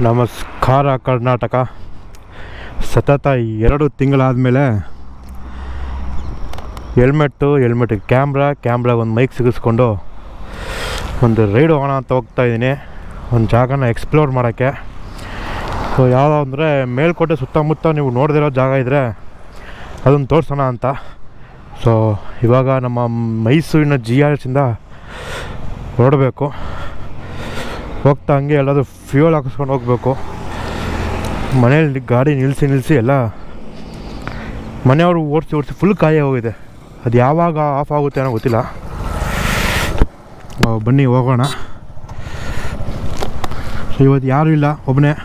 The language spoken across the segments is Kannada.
ನಮಸ್ಕಾರ ಕರ್ನಾಟಕ. ಸತತ 2 ತಿಂಗಳಾದಮೇಲೆ ಹೆಲ್ಮೆಟ್ ಕ್ಯಾಮ್ರಾ ಒಂದು ಮೈಕ್ ಸಿಗಿಸ್ಕೊಂಡು ಒಂದು ರೈಡ್ ಹೋಗೋಣ ಅಂತ ಹೋಗ್ತಾಯಿದ್ದೀನಿ. ಒಂದು ಜಾಗನ ಎಕ್ಸ್ಪ್ಲೋರ್ ಮಾಡೋಕ್ಕೆ. ಸೊ ಯಾವುದೋ ಅಂದರೆ ಮೇಲ್ಕೋಟೆ ಸುತ್ತಮುತ್ತ ನೀವು ನೋಡ್ದಿರೋ ಜಾಗ ಇದ್ದರೆ ಅದನ್ನು ತೋರಿಸೋಣ ಅಂತ. ಸೊ ಇವಾಗ ನಮ್ಮ ಮೈಸೂರಿನ GRS ಹೊರಡಬೇಕು. ಹೋಗ್ತಾ ಹಂಗೆ ಎಲ್ಲಾದರೂ ಫ್ಯೂಯಲ್ ಹಾಕಿಸ್ಕೊಂಡು ಹೋಗಬೇಕು. ಮನೇಲಿ ಗಾಡಿ ನಿಲ್ಲಿಸಿ ಎಲ್ಲ ಮನೆಯವರು ಓಡಿಸಿ ಫುಲ್ ಕಾಯೇ ಹೋಗಿದೆ. ಅದು ಯಾವಾಗ ಆಫ್ ಆಗುತ್ತೆ ಅನ್ನೋ ಗೊತ್ತಿಲ್ಲ. ಬನ್ನಿ ಹೋಗೋಣ. ಸೊ ಇವತ್ತು ಯಾರೂ ಇಲ್ಲ, ಒಬ್ಬನೇ.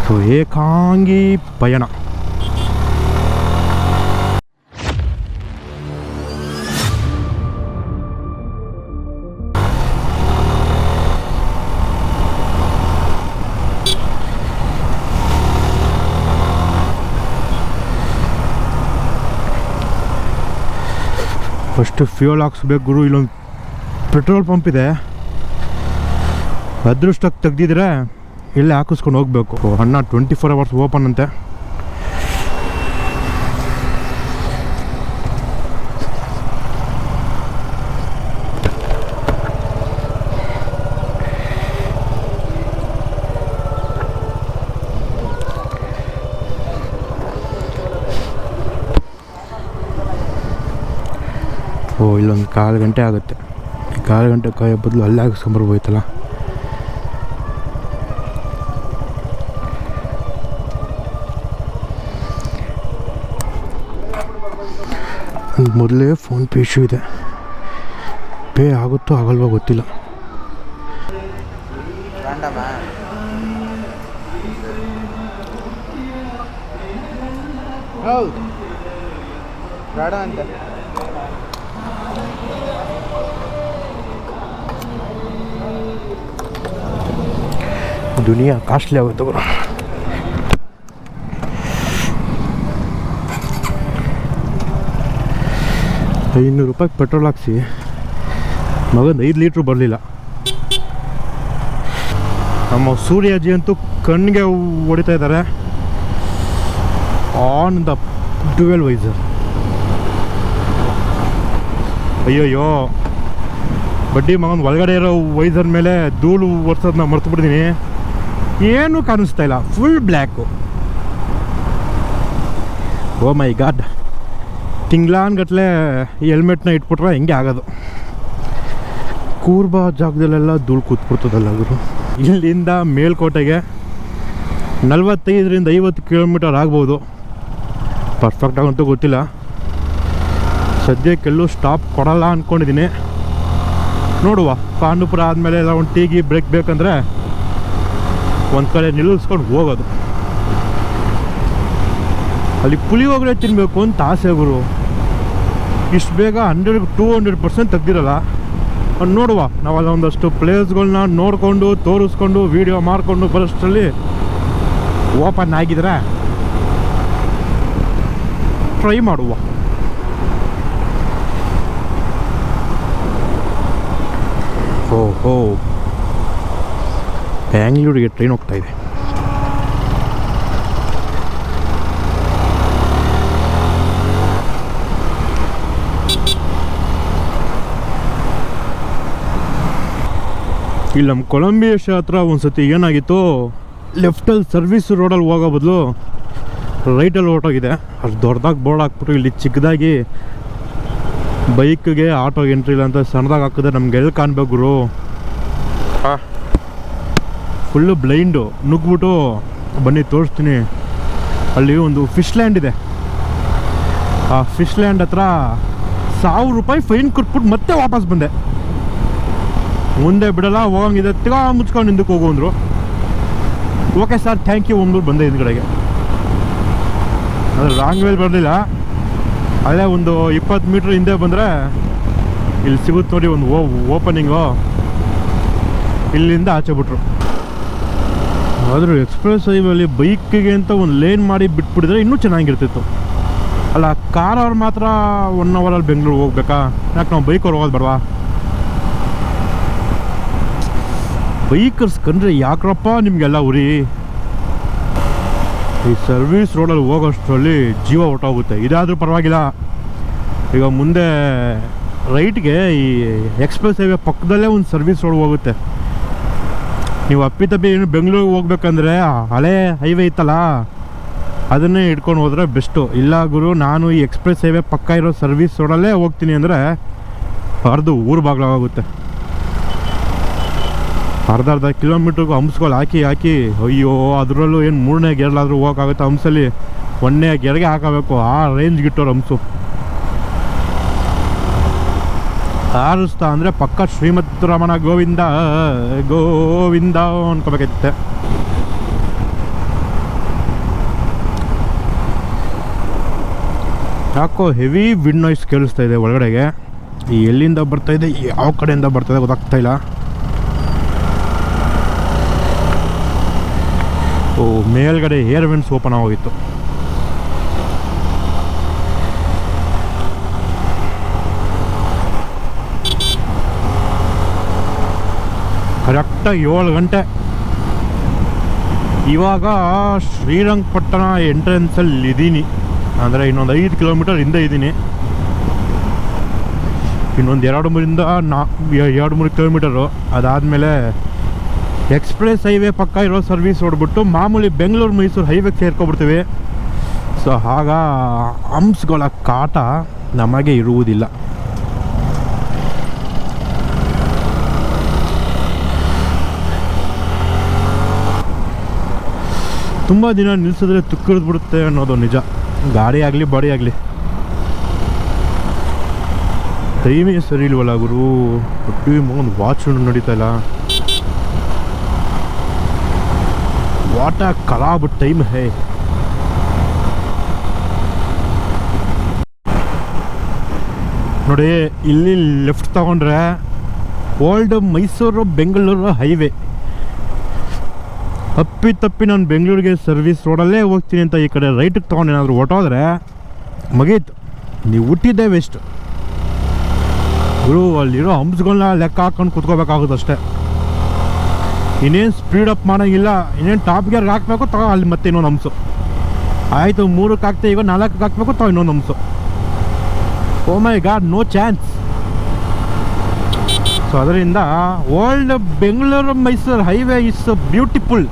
ಸೊ ಏಕಾಂಗಿ ಪಯಣ. ಫಸ್ಟು ಫ್ಯೂಯಲ್ ಹಾಕ್ಸ್ಬೇಕು ಗುರು. ಇಲ್ಲೊಂದು ಪೆಟ್ರೋಲ್ ಪಂಪ್ ಇದೆ, ಅದೃಷ್ಟಕ್ಕೆ ತೆಗ್ದಿದ್ರೆ ಇಲ್ಲೇ ಹಾಕಿಸ್ಕೊಂಡು ಹೋಗ್ಬೇಕು. ಅಣ್ಣ 24 hours ಓಪನ್ ಅಂತೆ. ಇಲ್ಲೊಂದು 1/4 ಗಂಟೆ ಆಗುತ್ತೆ. 1/4 ಗಂಟೆ ಕಾಯೋ ಬದಲು ಅಲ್ಲೇ ಹಾಕಿಸ್ಕೊಂಬರ್ಬೋಯ್ತಲ್ಲ. ಮೊದಲೇ ಫೋನ್ ಪೇ ಇಶ್ಯೂ ಇದೆ. ಪೇ ಆಗುತ್ತೋ ಆಗಲ್ವೋ ಗೊತ್ತಿಲ್ಲ. ಬೇಡ ಅಂತ ದುನಿಯಾ ಕಾಸ್ಟ್ಲಿ ಆಗುತ್ತೆ ಗುರು. ₹500 ಪೆಟ್ರೋಲ್ ಹಾಕ್ಸಿ ಮಗಂದು 5 ಲೀಟ್ರ್ ಬರಲಿಲ್ಲ. ನಮ್ಮ ಸೂರ್ಯಾಜಿ ಅಂತೂ ಕಣ್ಣಿಗೆ ಹೊಡಿತಾ ಇದ್ದಾರೆ ಆನ್ ದ ಡ್ಯುಯಲ್ ವೈಸರ್. ಅಯ್ಯೋಯ್ಯೋ, ಬಡ್ಡಿ ಮಗನ ಒಳಗಡೆ ಇರೋ ವೈಸರ್ ಮೇಲೆ ಧೂಳು ಒರೆಸೋದನ್ನ ಮರ್ತು ಬಿಡ್ತೀನಿ. ಏನೂ ಕಾಣಿಸ್ತಾ ಇಲ್ಲ, ಫುಲ್ ಬ್ಲ್ಯಾಕು. ಓ ಮೈ ಗಾಡ್, ತಿಂಗ್ಳಾನ್ಗಟ್ಲೆ ಈ ಹೆಲ್ಮೆಟ್ನ ಇಟ್ಬಿಟ್ರೆ ಹೆಂಗೆ ಆಗೋದು. ಕೂರ್ಬಾ ಜಾಗದಲ್ಲೆಲ್ಲ ಧೂಳು ಕೂತ್ಬಿಡ್ತದಲ್ಲ ಗುರು. ಇಲ್ಲಿಂದ ಮೇಲ್ಕೋಟೆಗೆ 45ರಿಂದ 50 ಕಿಲೋಮೀಟರ್ ಆಗ್ಬೋದು. ಪರ್ಫೆಕ್ಟಾಗಂತೂ ಗೊತ್ತಿಲ್ಲ. ಸದ್ಯಕ್ಕೆಲ್ಲೂ ಸ್ಟಾಪ್ ಕೊಡಲ್ಲ ಅಂದ್ಕೊಂಡಿದ್ದೀನಿ. ನೋಡುವ, ಪಾಂಡುಪುರ ಆದಮೇಲೆ ಎಲ್ಲ ಒಂದು ಟೀಗಿ ಬ್ರೇಕ್ ಬೇಕಂದರೆ ಒಂದು ಕಡೆ ನಿಲ್ಲಿಸ್ಕೊಂಡು ಹೋಗೋದು. ಅಲ್ಲಿ ಪುಳಿಯೋಗರೆ ತಿನ್ನಬೇಕು ಅಂತ ಆಸೆ ಗುರು. ಇಷ್ಟು ಬೇಗ 100-200% ತೆಗ್ದಿರಲ್ಲ. ನೋಡುವ, ನಾವಲ್ಲ ಒಂದಷ್ಟು ಪ್ಲೇಸ್ಗಳನ್ನ ನೋಡಿಕೊಂಡು ತೋರಿಸ್ಕೊಂಡು ವೀಡಿಯೋ ಮಾಡಿಕೊಂಡು ಬರೋಷ್ಟರಲ್ಲಿ ಓಪನ್ ಆಗಿದ್ರೆ ಟ್ರೈ ಮಾಡುವ. ಓಹೋ, ಬ್ಯಾಂಗ್ಳೂರಿಗೆ ಟ್ರೈನ್ ಹೋಗ್ತಾ ಇದೆ. ಇಲ್ಲಿ ನಮ್ಮ ಕೊಲಂಬಿಯಾ ಹತ್ರ ಒಂದು ಸತಿ ಏನಾಗಿತ್ತು, ಲೆಫ್ಟಲ್ಲಿ ಸರ್ವಿಸ್ ರೋಡಲ್ಲಿ ಹೋಗೋ ಬದಲು ರೈಟಲ್ಲಿ ಹೊರಟೋಗಿದೆ. ಅಷ್ಟು ದೊಡ್ಡದಾಗಿ ಬೋರ್ಡ್ ಹಾಕ್ಬಿಟ್ಟು ಇಲ್ಲಿ ಚಿಕ್ಕದಾಗಿ ಬೈಕ್ಗೆ ಆಟೋಗೆ ಎಂಟ್ರಿ ಇಲ್ಲ ಅಂತ ಸಣ್ಣದಾಗಿ ಹಾಕಿದ್ರೆ ನಮ್ಗೆ ಎಲ್ಲಿ ಕಾಣ್ಬೇಕು ಗುರು. ಫುಲ್ಲು ಬ್ಲೈಂಡು ನುಗ್ಬಿಟ್ಟು ಬನ್ನಿ ತೋರಿಸ್ತೀನಿ. ಅಲ್ಲಿ ಒಂದು ಫಿಶ್ ಲ್ಯಾಂಡ್ ಇದೆ. ಆ ಫಿಶ್ ಲ್ಯಾಂಡ್ ಹತ್ರ ₹1000 ಫೈನ್ ಕೊಟ್ಬಿಟ್ಟು ಮತ್ತೆ ವಾಪಸ್ ಬಂದೆ. ಮುಂದೆ ಬಿಡಲ್ಲ, ಹೋಗಂಗಿದೆ, ಮುಚ್ಕೊಂಡು ಹಿಂದಕ್ಕೆ ಹೋಗು ಅಂದರು. ಓಕೆ ಸರ್, ಥ್ಯಾಂಕ್ ಯು ಅಂದ್ಬಿಟ್ಟು ಬಂದೆ ಹಿಂದ್ಗಡೆಗೆ. ಅದು ರಾಂಗ್ ವೇಲ್ ಬರಲಿಲ್ಲ. ಅಲ್ಲೇ ಒಂದು 20 ಮೀಟ್ರ್ ಹಿಂದೆ ಬಂದರೆ ಇಲ್ಲಿ ಸಿಗುತ್ತೆ ನೋಡಿ ಒಂದು ಓಪನಿಂಗು. ಇಲ್ಲಿಂದ ಆಚೆ ಬಿಟ್ರು. ಆದರೂ ಎಕ್ಸ್ಪ್ರೆಸ್ ಹೈವೇಲಿ ಬೈಕಿಗೆ ಅಂತ ಒಂದು ಲೇನ್ ಮಾಡಿ ಬಿಟ್ಬಿಟ್ಟಿದ್ರೆ ಇನ್ನೂ ಚೆನ್ನಾಗಿರ್ತಿತ್ತು. ಅಲ್ಲ, ಕಾರ್ ಅವ್ರು ಮಾತ್ರ 1 ಅವರಲ್ಲಿ ಬೆಂಗಳೂರು ಹೋಗ್ಬೇಕಾ? ಯಾಕೆ ನಾವು ಬೈಕ್ ಅವ್ರು ಹೋಗೋದು ಬೇಡವಾ? ಬೈಕರ್ಸ್ ಕಂಡ್ರೆ ಯಾಕ್ರಪ್ಪ ನಿಮಗೆಲ್ಲ ಉರಿ. ಈ ಸರ್ವಿಸ್ ರೋಡಲ್ಲಿ ಹೋಗೋಷ್ಟರಲ್ಲಿ ಜೀವ ಹೊಟ್ಟೋಗುತ್ತೆ. ಇದಾದರೂ ಪರವಾಗಿಲ್ಲ, ಈಗ ಮುಂದೆ ರೈಟ್ಗೆ ಈ ಎಕ್ಸ್ಪ್ರೆಸ್ ಹೈವೇ ಪಕ್ಕದಲ್ಲೇ ಒಂದು ಸರ್ವಿಸ್ ರೋಡ್ ಹೋಗುತ್ತೆ. ನೀವು ಅಪ್ಪಿತಪ್ಪಿ ಏನು ಬೆಂಗಳೂರಿಗೆ ಹೋಗ್ಬೇಕಂದ್ರೆ ಹಳೆ ಹೈವೇ ಇತ್ತಲ್ಲ ಅದನ್ನೇ ಇಟ್ಕೊಂಡು ಹೋದರೆ ಬೆಸ್ಟು. ಇಲ್ಲ ಗುರು, ನಾನು ಈ ಎಕ್ಸ್ಪ್ರೆಸ್ ಹೈವೇ ಪಕ್ಕ ಇರೋ ಸರ್ವಿಸ್ ರೋಡಲ್ಲೇ ಹೋಗ್ತೀನಿ ಅಂದರೆ ಊರು ಬಾಗ್ಲಾಗುತ್ತೆ. ಅರ್ಧ ಕಿಲೋಮೀಟ್ರಿಗೂ ಹಂಪ್ಸ್ಗಳು ಹಾಕಿ ಅಯ್ಯೋ, ಅದರಲ್ಲೂ ಏನು 3ನೇ ಗೇರ್ಲಾದರೂ ಹೋಗೋಕ್ಕಾಗುತ್ತೆ. ಹಂಪ್ಸಲ್ಲಿ 1ನೇ ಗೇರ್ಗೆ ಹಾಕಬೇಕು, ಆ ರೇಂಜ್ಗೆ ಇಟ್ಟೋರು ಹಂಪ್ಸು. ಹಾರಿಸ್ತಾ ಅಂದರೆ ಪಕ್ಕ ಶ್ರೀಮದ್ ರಮಣ ಗೋವಿಂದ ಗೋವಿಂದ ಅನ್ಕೋಬೇಕೈತೆ. ಯಾಕೋ ಹೆವಿ ವಿಂಡ್ ನಾಯ್ಸ್ ಕೇಳಿಸ್ತಾ ಇದೆ ಒಳಗಡೆಗೆ. ಈ ಎಲ್ಲಿಂದ ಬರ್ತಾಯಿದೆ, ಯಾವ ಕಡೆಯಿಂದ ಬರ್ತಾಯಿದೆ ಗೊತ್ತಾಗ್ತಾ ಇಲ್ಲ. ಓ, ಮೇಲ್ಗಡೆ ಏರ್ ವೆಂಟ್ಸ್ ಓಪನ್ ಆಗೋಗಿತ್ತು. ಕರೆಕ್ಟಾಗಿ 7 ಗಂಟೆ. ಇವಾಗ ಶ್ರೀರಂಗಪಟ್ಟಣ ಎಂಟ್ರೆನ್ಸಲ್ಲಿ ಇದ್ದೀನಿ, ಅಂದರೆ ಇನ್ನೊಂದು 5 ಕಿಲೋಮೀಟರ್ ಹಿಂದೆ ಇದ್ದೀನಿ. ಇನ್ನೊಂದು 2-3 ಕಿಲೋಮೀಟರು. ಅದಾದಮೇಲೆ ಎಕ್ಸ್ಪ್ರೆಸ್ ಹೈವೇ ಪಕ್ಕ ಇರೋ ಸರ್ವಿಸ್ ಹೊಡ್ಬಿಟ್ಟು ಮಾಮೂಲಿ ಬೆಂಗಳೂರು ಮೈಸೂರು ಹೈವೇಗೆ ಸೇರ್ಕೊಬಿಡ್ತೀವಿ. ಸೊ ಆಗ ಹಂಪ್ಸ್ಗಳ ಕಾಟ ನಮಗೆ ಇರುವುದಿಲ್ಲ. ತುಂಬ ದಿನ ನಿಲ್ಲಿಸಿದ್ರೆ ತುಕ್ಕಿಡ್ಬಿಡುತ್ತೆ ಅನ್ನೋದು ನಿಜ. ಗಾಡಿ ಆಗಲಿ ಬಾಡಿ ಆಗಲಿ. ಟೈಮೇ ಸರಿ ಇಲ್ವಲ್ಲ ಗುರು. ಒಂದು ವಾಚ್ ನಡೀತಾ ಇಲ್ಲ. ವಾಟ್ ಅ ಖರಾಬ್ ಟೈಮ್ ಹೇ. ನೋಡಿ, ಇಲ್ಲಿ ಲೆಫ್ಟ್ ತಗೊಂಡ್ರೆ ಓಲ್ಡ್ ಮೈಸೂರು ಬೆಂಗಳೂರು ಹೈವೇ. ತಪ್ಪಿ ನಾನು ಬೆಂಗಳೂರಿಗೆ ಸರ್ವಿಸ್ ರೋಡಲ್ಲೇ ಹೋಗ್ತೀನಿ ಅಂತ ಈ ಕಡೆ ರೈಟಿಗೆ ತೊಗೊಂಡು ಏನಾದರೂ ಹೊಟ್ಟೋದ್ರೆ ಮುಗೀತು, ನೀವು ಹುಟ್ಟಿದ್ದೇ ವೇಸ್ಟ್ ಗುರು. ಅಲ್ಲಿರೋ ಹಂಪ್ಸ್ಗಳನ್ನ ಲೆಕ್ಕ ಹಾಕೊಂಡು ಕುತ್ಕೋಬೇಕಾಗುತ್ತೆ ಅಷ್ಟೇ. ಇನ್ನೇನು ಸ್ಪೀಡಪ್ ಮಾಡೋಂಗಿಲ್ಲ. ಇನ್ನೇನು ಟಾಪ್ ಗೇರ್ಗೆ ಹಾಕಬೇಕು, ತಗೋ ಅಲ್ಲಿ ಮತ್ತೆ ಇನ್ನೊಂದು ಹಂಪ್ಸು ಆಯಿತು. 3ಕ್ಕೆ ಹಾಕ್ತೆ, ಈಗ 4ಕ್ಕೆ ಹಾಕಬೇಕು, ತಗೋ ಇನ್ನೊಂದು ಹಂಪ್ಸು. ಓ ಮೈ ಗಾಡ್, ನೋ ಚಾನ್ಸ್. ಸೊ ಅದರಿಂದ old Bengaluru Mysuru highway is beautiful.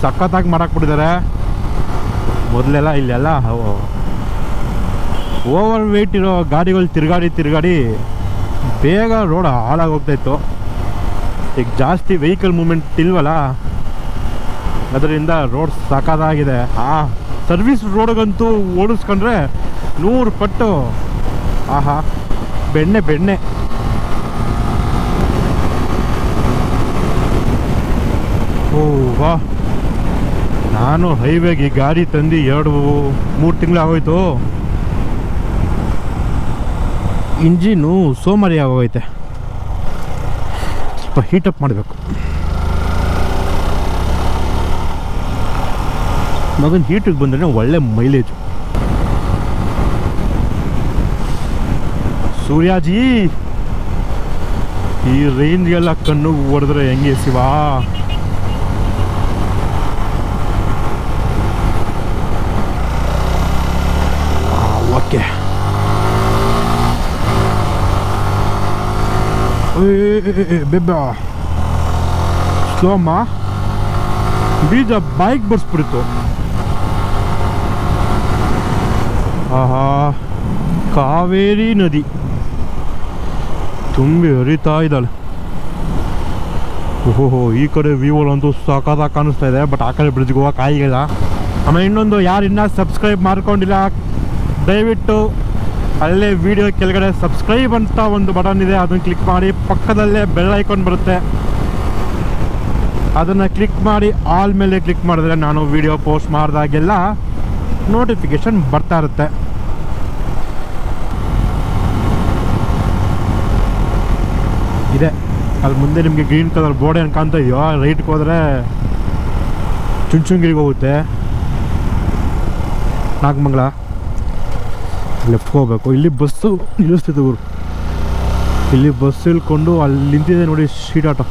ಸಖತ್ತಾಗಿ ಮಾಡಾಕ್ಬಿಟ್ಟಿದ್ದಾರೆ. ಮೊದಲೆಲ್ಲ ಇಲ್ಲೆಲ್ಲ ಓವರ್ ವೆಯ್ಟ್ ಇರೋ ಗಾಡಿಗಳು ತಿರುಗಾಡಿ ಬೇಗ ರೋಡ್ ಹಾಳಾಗಿ ಹೋಗ್ತಾಯಿತ್ತು. ಈಗ ಜಾಸ್ತಿ ವೆಹಿಕಲ್ ಮೂಮೆಂಟ್ ಇಲ್ವಲ್ಲ, ಅದರಿಂದ ರೋಡ್ ಸಖತ್ತಾಗಿದೆ. ಆ ಸರ್ವಿಸ್ ರೋಡ್ಗಂತೂ ಓಡಿಸ್ಕೊಂಡ್ರೆ 100 ಪಟ್ಟು ಆಹಾ ಬೆಣ್ಣೆ. ಓ ವಾ, ನಾನು ಹೈವೇಗೆ ಗಾಡಿ ತಂದು 2-3 ತಿಂಗಳು ಆಗೋಯ್ತು. ಇಂಜಿನು ಸೋಮಾರಿ ಆಗೋಗೈತೆ. ಸ್ವಲ್ಪ ಹೀಟಪ್ ಮಾಡಬೇಕು. ಮಗನ ಹೀಟಿಗೆ ಬಂದರೆ ಒಳ್ಳೆ ಮೈಲೇಜು. ಸೂರ್ಯಾಜಿ, ಈ ರೇಂಜ್ಗೆಲ್ಲ ಕಣ್ಣು ಹೊಡೆದ್ರೆ ಹೆಂಗೆ ಶಿವಾ. ಓಕೆ, ಬೆಬ್ಬ ಸ್ಲೋ ಅಮ್ಮ. ಬೀಜ ಬೈಕ್ ಬರ್ಸ್ಬಿಡ್ತು. ಆಹಾ, ಕಾವೇರಿ ನದಿ ತುಂಬಿ ಹರಿತಾ ಇದ್ದಾಳೆ. ಓಹೋ, ಈ ಕಡೆ ವ್ಯೂವಲ್ಲಂತೂ ಸಖತ್ತಾಗಿ ಕಾಣಿಸ್ತಾ ಇದೆ. ಬಟ್ ಆ ಕಡೆ ಬ್ರಿಡ್ಜ್ಗೆ ಹೋಗಕ್ಕೆ ಆಗಿಲ್ಲ. ಆಮೇಲೆ ಇನ್ನೊಂದು, ಯಾರು ಇನ್ನೂ ಸಬ್ಸ್ಕ್ರೈಬ್ ಮಾಡ್ಕೊಂಡಿಲ್ಲ ದಯವಿಟ್ಟು ಅಲ್ಲೇ ವಿಡಿಯೋ ಕೆಳಗಡೆ ಸಬ್ಸ್ಕ್ರೈಬ್ ಅಂತ ಒಂದು ಬಟನ್ ಇದೆ, ಅದನ್ನು ಕ್ಲಿಕ್ ಮಾಡಿ. ಪಕ್ಕದಲ್ಲೇ ಬೆಲ್ ಐಕಾನ್ ಬರುತ್ತೆ, ಅದನ್ನು ಕ್ಲಿಕ್ ಮಾಡಿ ಆಲ್ ಮೇಲೆ ಕ್ಲಿಕ್ ಮಾಡಿದ್ರೆ ನಾನು ವಿಡಿಯೋ ಪೋಸ್ಟ್ ಮಾಡಿದಾಗೆಲ್ಲ ನೋಟಿಫಿಕೇಶನ್ ಬರ್ತಾ ಇರುತ್ತೆ. ಇದೆ ಅಲ್ಲಿ ಮುಂದೆ ನಿಮಗೆ ಗ್ರೀನ್ ಕಲರ್ ಬೋರ್ಡ್ ಏನು ಕಾಣ್ತಾ ಇದೆಯೋ, ರೈಟ್ಗೆ ಹೋದರೆ ಚುಂಚುಂಗಿರಿಗೆ ಹೋಗುತ್ತೆ. ನಾಗಮಂಗಲ ಲೆಫ್ಟ್ಗೆ ಹೋಗ್ಬೇಕು. ಇಲ್ಲಿ ಬಸ್ಸು ನಿಲ್ಲಿಸ್ತಿತ್ತು ಗುರು. ಇಲ್ಲಿ ಬಸ್ ಇಳ್ಕೊಂಡು ಅಲ್ಲಿ ನಿಂತಿದೆ ನೋಡಿ, ಶೀಟ್ ಆಟೋ.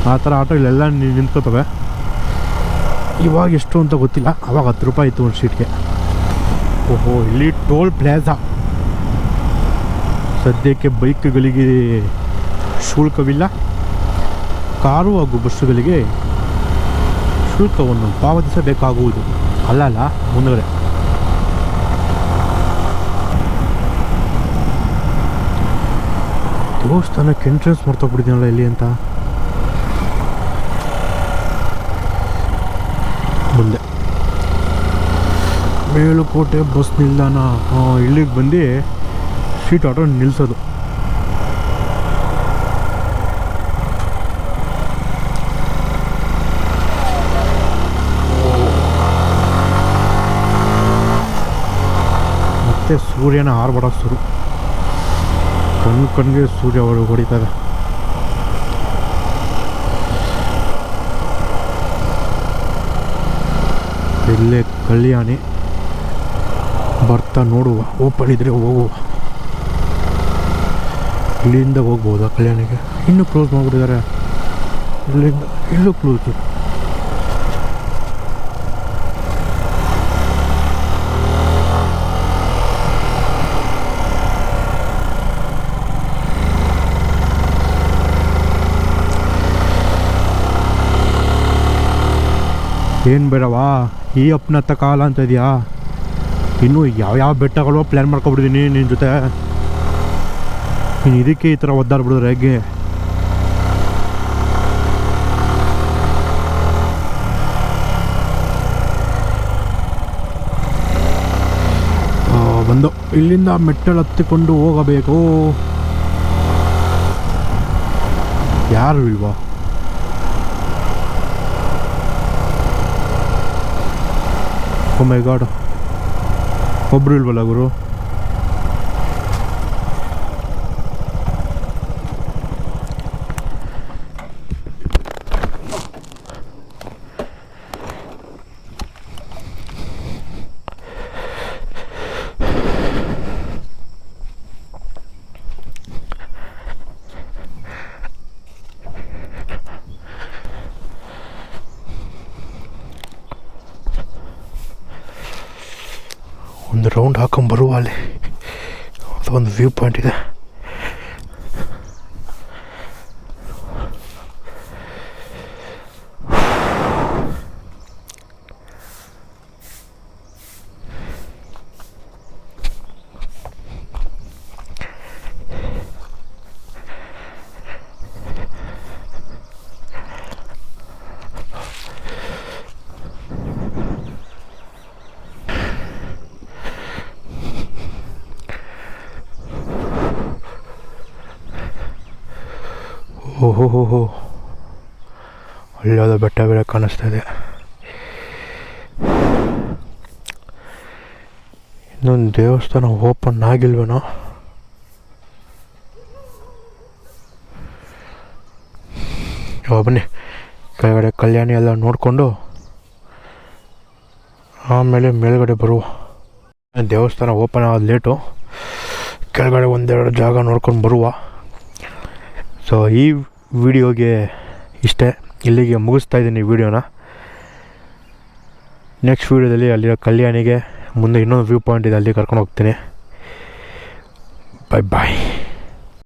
ಆ ಥರ ಆಟೋ ಇಲ್ಲೆಲ್ಲ ನಿಂತ್ಕೋತವೆ. ಇವಾಗ ಎಷ್ಟು ಅಂತ ಗೊತ್ತಿಲ್ಲ, ಅವಾಗ 10 ರೂಪಾಯಿ ಇತ್ತು ಒಂದು ಸೀಟ್ಗೆ. ಓಹೋ, ಇಲ್ಲಿ ಟೋಲ್ ಪ್ಲಾಜಾ. ಸದ್ಯಕ್ಕೆ ಬೈಕ್ಗಳಿಗೆ ಶುಲ್ಕವಿಲ್ಲ, ಕಾರು ಹಾಗೂ ಬಸ್ಸುಗಳಿಗೆ ಶುಲ್ಕವನ್ನು ಪಾವತಿಸಬೇಕಾಗುವುದು. ಅಲ್ಲ ಮುಂದುಗಡೆ ದೇವಸ್ಥಾನಕ್ಕೆ ಎಂಟ್ರೆನ್ಸ್ ಮಾಡ್ತೋಗ್ಬಿಟ್ಟಿದ್ದೀನಲ್ಲ ಎಲ್ಲಿ ಅಂತ. ಮುಂದೆ ಮೇಲುಕೋಟೆ ಬಸ್ ನಿಲ್ದಾಣ. ಇಲ್ಲಿಗೆ ಬಂದು ಸ್ಟ್ರೀಟ್ ಆಟೋ ನಿಲ್ಲಿಸೋದು. ಮತ್ತೆ ಸೂರ್ಯನ ಆರ್ಭಟ ಶುರು. ಕಣ್ಣಿಗೆ ಸೂರ್ಯ ಹೊಡಿತದೆ. ಇಲ್ಲೇ ಕಲ್ಯಾಣಿ ಬರ್ತಾ ನೋಡುವ. ಓಪನ್ ಇದ್ರೆ ಹೋಗುವ. ಇಲ್ಲಿಂದ ಹೋಗ್ಬೋದಾ ಕಲ್ಯಾಣಿಗೆ? ಇನ್ನೂ ಕ್ಲೋಸ್ ಮಾಡಿಬಿಟ್ಟಿದ್ದಾರೆ. ಇಲ್ಲಿಂದ ಇಲ್ಲೂ ಕ್ಲೋಸು. ಏನು ಬೇಡವಾ, ಈ ಅಪ್ನತ್ತ ಕಾಲ ಅಂತ ಇದೆಯಾ? ಇನ್ನೂ ಯಾವ ಬೆಟ್ಟಗಳು ಪ್ಲ್ಯಾನ್ ಮಾಡ್ಕೊಬಿಟ್ಟಿದ್ದೀನಿ ನಿನ್ನ ಜೊತೆ. ನೀನು ಇದಕ್ಕೆ ಈ ಥರ ಒದ್ದಾಡ್ಬಿಡಿದ್ರೆ ಹೇಗೆ? ಬಂದು ಇಲ್ಲಿಂದ ಮೆಟ್ಟಲು ಹತ್ತಿಕೊಂಡು ಹೋಗಬೇಕು. ಯಾರು ಇಲ್ವಾ? ಓ ಮೈ ಗಾಡ್, ಒಬ್ಬರು ಇಲ್ವಲ್ಲ ಗುರು. ಒಂದು ರೌಂಡ್ ಹಾಕೊಂಬರುವ. ಅಲ್ಲಿ ಅದೊಂದು ವ್ಯೂ ಪಾಯಿಂಟ್ ಇದೆ. ಓಹೋ, ಅಲ್ಲಾದ ಬೆಟ್ಟ ಬೇರೆ ಕಾಣಿಸ್ತಾ ಇದೆ. ಇನ್ನೊಂದು ದೇವಸ್ಥಾನ ಓಪನ್ ಆಗಿಲ್ವೇನೋ? ಬನ್ನಿ, ಕೆಳಗಡೆ ಕಲ್ಯಾಣಿ ಎಲ್ಲ ನೋಡಿಕೊಂಡು ಆಮೇಲೆ ಮೇಲ್ಗಡೆ ಬರುವ. ದೇವಸ್ಥಾನ ಓಪನ್ ಆಗೋದು ಲೇಟು, ಕೆಳಗಡೆ ಒಂದೆರಡು ಜಾಗ ನೋಡ್ಕೊಂಡು ಬರುವ. ಸೊ ಈ ವಿಡಿಯೋಗೆ ಇಷ್ಟೇ, ಇಲ್ಲಿಗೆ ಮುಗಿಸ್ತಾ ಇದ್ದೀನಿ ವಿಡಿಯೋನ. ನೆಕ್ಸ್ಟ್ ವೀಡಿಯೋದಲ್ಲಿ ಅಲ್ಲಿರೋ ಕಲ್ಯಾಣಿಗೆ ಮುಂದೆ ಇನ್ನೊಂದು ವ್ಯೂ ಪಾಯಿಂಟ್ ಇದೆ, ಅಲ್ಲಿ ಕರ್ಕೊಂಡು ಹೋಗ್ತೀನಿ. ಬಾಯ್ ಬಾಯ್.